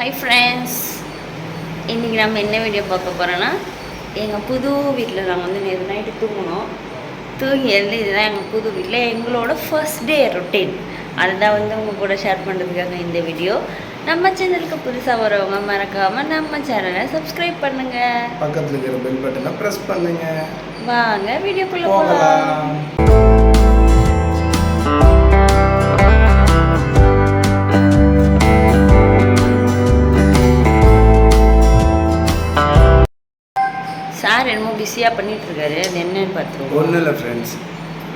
Hi friends, இன்றைக்கி நம்ம என்ன வீடியோ பார்க்க போகிறோன்னா, எங்கள் புது வீட்டில் நாங்கள் வந்து நேற்று நைட்டு தூங்கி எழுந்து இதுதான் எங்கள் புது வீட்டில் எங்களோட ஃபர்ஸ்ட் டே ரொட்டீன். அதுதான் வந்து உங்கள் கூட ஷேர் பண்ணுறதுக்காக இந்த வீடியோ. நம்ம சேனலுக்கு புதுசாக வரவங்க மறக்காமல் நம்ம சேனலை சப்ஸ்கிரைப் பண்ணுங்கள், பக்கத்தில் இருக்கிற பெல் பட்டனை ப்ரெஸ் பண்ணுங்கள். வாங்க வீடியோக்குள்ளே போகலாம். சார் என்னமோ பிஸியாக பண்ணிகிட்ருக்காரு, அது என்னன்னு பார்த்துருவோம். ஒன்றும் இல்லை ஃப்ரெண்ட்ஸ்,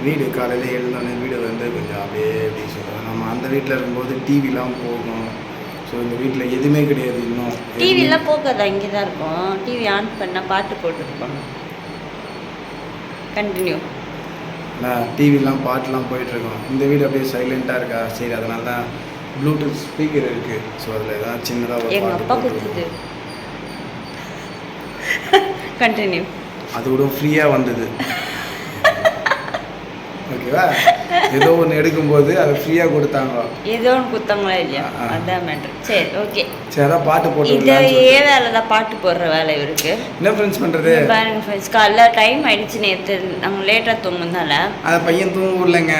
வீடு காலையில் எழுந்தோடனே வீடு வந்து கொஞ்சம் அப்படியே எப்படி சொல்லுவோம், நம்ம அந்த வீட்டில் இருக்கும்போது டிவிலாம் போகும். ஸோ இந்த வீட்டில் எதுவுமே கிடையாது. இன்னும் டிவிலாம் போகாதா, இங்கே தான் இருக்கும். டிவி ஆன் பண்ணால் பாட்டு போட்டுருப்பாங்க. கண்டினியூ. டிவிலாம் பாட்டுலாம் போயிட்டுருக்கோம். இந்த வீடு அப்படியே சைலண்ட்டாக இருக்கா, சரி அதனால தான் ப்ளூடூத் ஸ்பீக்கர் இருக்குது. ஸோ அதில் ஏதாவது சின்னதாக எங்கள் அப்பா கொடுத்தது. கண்டினியூ. அது கூட ஃப்ரீயாக வந்தது. ஓகேவா, ஏதோ ஒன்று எடுக்கும்போது அதை ஃப்ரீயாக கொடுத்தாங்க. ஏதோ ஒன்று கொடுத்தாங்களா இல்லையா, அதான் மேட்ரு. சரி, ஓகே. சரி, அதான் பாட்டு போட்டு இதே வேலை தான், பாட்டு போடுற வேலை இருக்கு. என்ன ஃப்ரெண்ட்ஸ் பண்ணுறது பாருங்க ஃப்ரெண்ட்ஸ், காலைல டைம் ஆயிடுச்சு. நேற்று நாங்கள் லேட்டாக தூங்கினால அதை பையன் தூங்க விடலைங்க.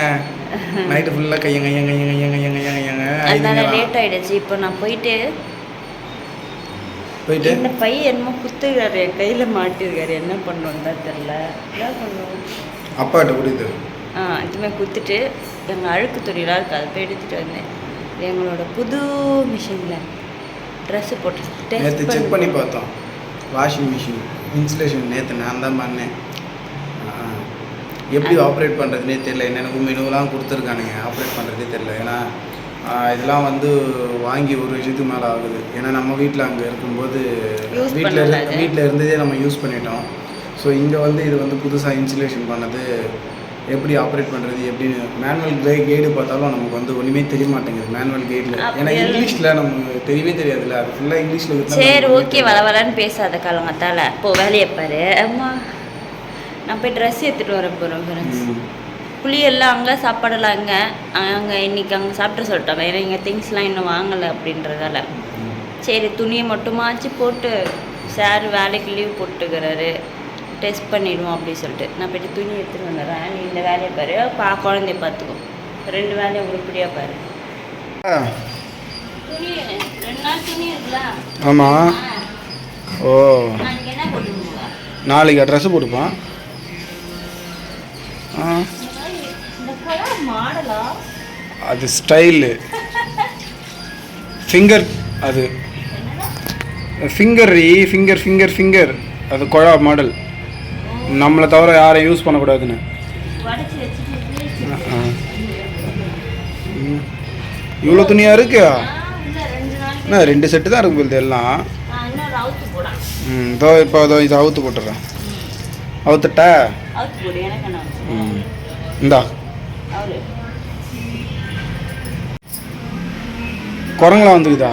நைட்டு ஃபுல்லாக கையங்க அதனால லேட் ஆகிடுச்சு. இப்போ நான் போயிட்டு இந்த பையன் என்னமோ குத்துக்கிறாரு, என் கையில் மாட்டிருக்காரு. என்ன பண்ணோன்னு தான் தெரில. என்ன பண்ணுவோம், அப்பாட்ட குடிது. இதுமாதிரி குத்துட்டு எங்கள் அழுக்கு துணியெலாம் இருக்குது, அதை போய் எடுத்துகிட்டு வந்தேன். எங்களோட புது மிஷினில் ட்ரெஸ்ஸு போட்டு நேற்று செக் பண்ணி பார்த்தோம். வாஷிங் மிஷின் இன்ஸ்டலேஷன் நேற்று நான் தான் பண்ணேன். எப்படி ஆப்ரேட் பண்ணுறதுனே தெரில. எனக்கு மெனுவெலாம் கொடுத்துருக்கானுங்க, ஆப்ரேட் பண்ணுறதே தெரில. ஏன்னா இதெல்லாம் வந்து வாங்கி ஒரு விஷயத்துக்கு மேலே ஆகுது. ஏன்னா நம்ம வீட்டில் அங்கே இருக்கும்போது வீட்டில் இருந்ததே நம்ம யூஸ் பண்ணிட்டோம். ஸோ இங்கே வந்து இது வந்து புதுசாக இன்ஸ்டலேஷன் பண்ணது, எப்படி ஆப்ரேட் பண்ணுறது எப்படின்னு மேனுவல் கைடு பார்த்தாலும் நமக்கு வந்து ஒன்றுமே தெரிய மாட்டேங்குது மேனுவல் கைடில். ஏன்னா இங்கிலீஷில் நமக்கு தெரியவே தெரியாதுல்ல, அது ஃபுல்லாக இங்கிலீஷில். சரி, ஓகே, வரன்னு பேசாத காலங்கத்தால். இப்போ வேலையை பாரு. அம்மா, நான் போய் ட்ரெஸ் எடுத்துகிட்டு வர போகிறேன் ஃப்ரெண்ட்ஸ். புளியெல்லாம் அங்கே, சாப்பாடெல்லாம் அங்கே இன்றைக்கி அங்கே சாப்பிட்டு சொல்லிட்டாங்க. ஏன்னா இங்கே திங்ஸ்லாம் இன்னும் வாங்கலை அப்படின்றதால. சரி, துணியை மட்டுமாச்சு போட்டு சார் வேலைக்கு லீவ் போட்டுக்கிறாரு, டெஸ்ட் பண்ணிடுவோம் அப்படின்னு சொல்லிட்டு நான் போய்ட்டு துணி எடுத்துகிட்டு வந்துடுறேன். நீ இந்த வேலையை பாரு, குழந்தைய பார்த்துக்கோ. 2 வேலையை உருப்படியாக பாரு. துணி 2 நாள் துணி இருக்குல்ல. ஆமாம். ஓ, நாளைக்கு என்ன போட்டுருவோங்க? நாளைக்கு ட்ரெஸ்ஸு போட்டுப்பான். மாடலா அது ஸ்டைலு ஃபிங்கர், அது ஃபிங்கர் அது குழா மாடல். நம்மளை தவிர யாரையும் யூஸ் பண்ணக்கூடாதுன்னு. இவ்வளோ துணியாக இருக்கு. என்ன 2 செட்டு தான் இருக்கு போகுது எல்லாம். இதோ இப்போ இது அவுத்து போட்டுறேன். அவுத்துட்டா இந்தா. குரங்குலாம் வந்துக்குதா?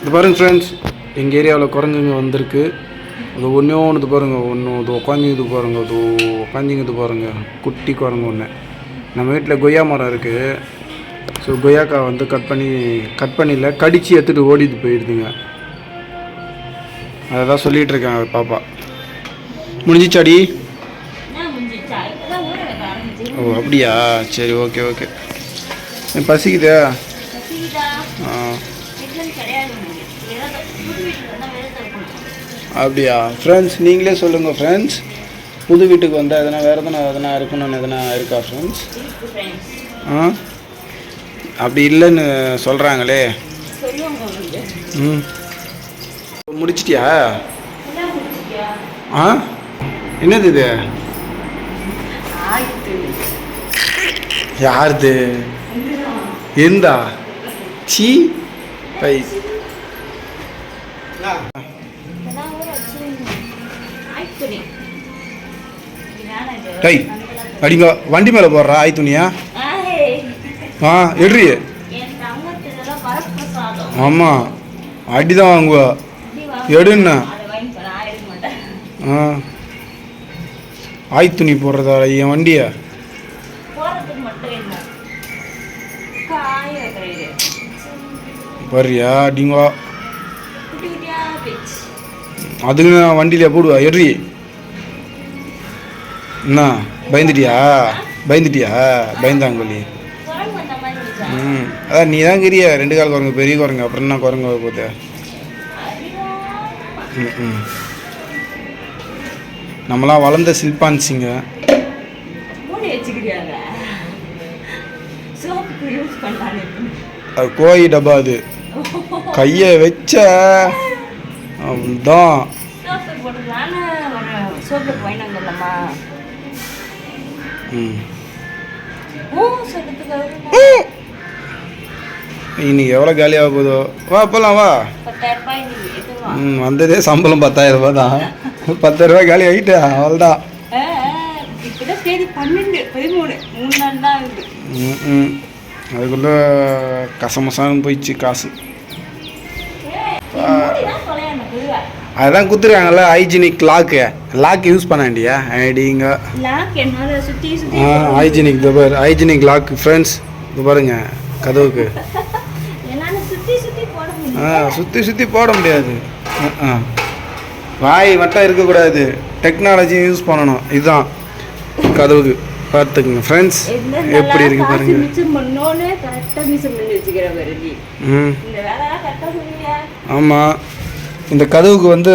இது பாருங்க ஃப்ரெண்ட்ஸ், எங்கள் ஏரியாவில் குரங்குங்க வந்திருக்கு. அது ஒன்று பாருங்கள், இது உட்காந்துங்குது பாருங்கள், அது உட்காந்துங்குது பாருங்கள், குட்டி குரங்கு ஒன்று. நம்ம வீட்டில் கொய்யா மரம் இருக்குது. ஸோ கொய்யாக்காய் வந்து கட் பண்ணியில் கடித்து எடுத்துகிட்டு ஓடிட்டு போயிடுதுங்க. அதை தான் சொல்லிகிட்ருக்கேன் பாப்பா. முடிஞ்சிச்சாடி? ஓ, அப்படியா? சரி, ஓகே. பசிக்குதா? அப்படியா ஃப்ரெண்ட்ஸ், நீங்களே சொல்லுங்கள் ஃப்ரெண்ட்ஸ். புது வீட்டுக்கு வந்தால் வேறு எதனா இருக்கணும்னு எதனா இருக்கா ஃப்ரெண்ட்ஸ்? அப்படி இல்லைன்னு சொல்கிறாங்களே. முடிச்சிட்டியா? என்னது இது? யாருது? எந்தா? சீ பை. டை அடிங்க, வண்டி மேலே போடுறா ஆய் துணியா? எட்ரி. ஆமாம், அடிதான் வாங்குவா. எடுன்னா ஆய் துணி போடுறதா என் வண்டியை? வர்றியா டிங்கோ குட்டி குட்டியா போயிடுச்சு. அதுக்கு நான் வண்டியில போடுவா எறி என்ன பயந்துட்டியா பயந்தாங்கொல்லி. குரங்கு வந்த மாதிரி இருந்துச்சா? அதான் நீ தான் கிரியா 2 கால் குரங்கு பெரிய குரங்கு அப்புறம் என்ன குரங்கு போகுது. நம்மளாம் வளர்ந்த சில்பான்சிங்க. மூடி வச்சுக்கிறியாங்க சோப்புக்கு யூஸ் பண்ணானே. அது கோழி டப்பா அது கையை வச்ச தான் சோப்பு போட்டுக்கலான்னு ஒரு சோப்பு வாங்கிட்டு வந்துடலாமா? ஓ சொல்றதுக்கு இன்னைக்கு எவ்வளோ காலியாக போகுதோ. வா போகலாம் வா. 10,000 ரூபாய் இன்னைக்கு எதுவும் வந்ததே சம்பளம் 10,000 ரூபா தான். 10,000 ரூபாய் காலி ஆகிட்டா அவ்வளோதான். இப்போதான் தேதி 12, 13 3 நாள் தான் இருக்குது. அதுக்குள்ளே கசமசான்னு போயிடுச்சு காசு. அதுதான் குத்துருக்காங்கல்ல ஹைஜீனிக் லாக் யூஸ் பண்ண வேண்டியா ஐடிங்க. லாக் என்னால சுத்தி சுத்தி ஹைஜீனிக் பாரு ஹைஜீனிக் லாக் ஃப்ரெண்ட்ஸ். இது பாருங்க கதவுக்கு என்னால சுத்தி சுத்தி போட முடியும். சுற்றி போட முடியாது. வாய் வட்டம் இருக்கக்கூடாது. டெக்னாலஜி யூஸ் பண்ணணும். இதுதான் கதவுக்கு பார்த்துக்குங்க ஃப்ரெண்ட்ஸ். எப்படி இருக்கு பாருங்க. மிச்சம் பண்ணோன்னு கரெக்டாக மிச்சம் பண்ணி வச்சுக்கிற பாருங்க. இந்த வேலைலாம் கரெக்டாக சொல்லுங்க. ஆமாம் இந்த கதவுக்கு வந்து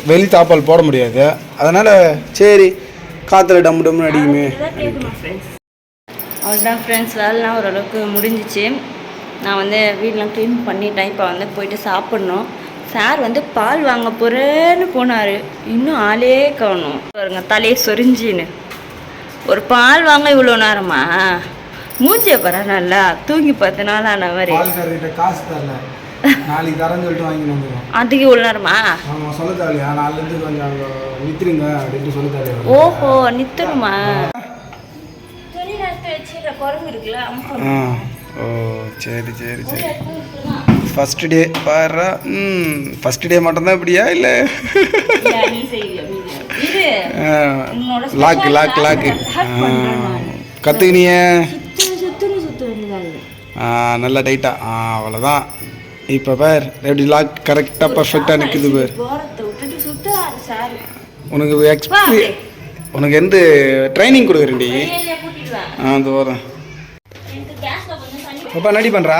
வெளி தாப்பால் போட முடியாது. அதனால் சரி காற்றுல டம்மு டம்னு அடிக்குமே. அவ்வளோதான் ஃப்ரெண்ட்ஸ், வேலைலாம் ஓரளவுக்கு முடிஞ்சிச்சு. நான் வந்து வீடெலாம் க்ளீன் பண்ணிட்டேன். இப்போ வந்து போயிட்டு சாப்பிட்ணும். சார் வந்து பால் வாங்க போகிறேன்னு போனார். இன்னும் ஆளே காணும் பாருங்க. தலையை சொரிஞ்சின்னு ஒரு பால் வாங்க இவ்வளோ நேரமா? மூஞ்சிய பாரு நல்லா தூங்கி 10 நாள் ஆன மாதிரி. காசு தரல நாளைக்கு தரேன்னு சொல்லிட்டு வாங்கி வந்துடும். அதுக்கு இவ்வளோ நேரமா? ஆமாம் சொல்ல தேவையா நாலுலேருந்து கொஞ்சம் அங்கே நிறுத்துருங்க அப்படின்ட்டு சொல்ல தேவையா. ஓஹோ நிறுத்தணுமா? துணி நேரத்தை வச்சுக்கிற குரங்கு இருக்குல்ல. ஓ சரி சரி சரி. ஃபர்ஸ்ட் டே பாரு. ஃபர்ஸ்ட் டே மட்டும்தான் இப்படியா இல்லை? லாக்கு கற்றுக்கினிய நல்லா டைட்டா. அவ்வளோதான். இப்போ பார் எப்படி லாக் கரெக்டாக பர்ஃபெக்டாக நிற்குது பார். உனக்கு எந்த ட்ரைனிங் கொடுக்குறேன்டி. அந்த வரேன் அப்பா நடி பண்ணுறா.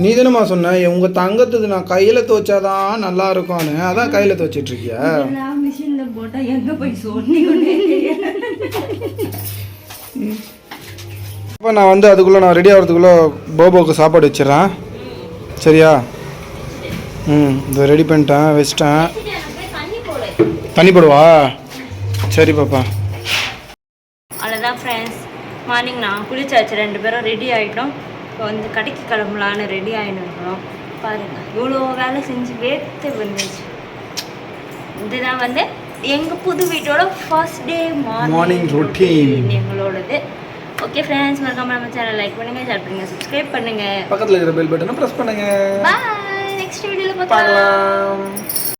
நீ தானம்மா சொன்ன உங்கள் தங்கத்துக்கு நான் கையில் துவைச்சாதான் நல்லா இருக்கும்னு. அதான் கையில் துவைச்சிட்டு இருக்கியா? மிஷினில் போட்டால் எங்கே போய் சொன்னீங்கன்னே அப்போ நான் வந்து அதுக்குள்ளே நான் ரெடி ஆகிறதுக்குள்ளே போபோவுக்கு சாப்பாடு வச்சிடறேன். சரியா? இதை ரெடி பண்ணிட்டேன் வச்சிட்டேன். தண்ணி போடுவா? சரி பாப்பா. அவ்வளோதான் ஃப்ரெண்ட்ஸ், மார்னிங் நான் குளிச்சாச்சு. 2 பேரும் ரெடி ஆகிட்டோம். இப்போ வந்து கடைக்கு கிளம்பலான்னு ரெடி ஆகிட்டு இருக்கிறோம். பாருங்கள் இவ்வளோ வேலை செஞ்சு வேர்த்து வந்துச்சு. இதுதான் வந்து எங்கள் புது வீட்டோட ஃபர்ஸ்ட் டே மார்னிங் ரொட்டீன் எங்களோடது. ஓகே ஃப்ரெண்ட்ஸ், மறக்காம நம்ம சேனல் லைக் பண்ணுங்கள், ஷேர் பண்ணுங்கள், சப்ஸ்கிரைப் பண்ணுங்கள், பக்கத்தில் இருக்கிற பெல் பட்டனை ப்ரெஸ் பண்ணுங்கள். பாய். நெக்ஸ்ட் வீடியோவில் பார்க்கலாம்.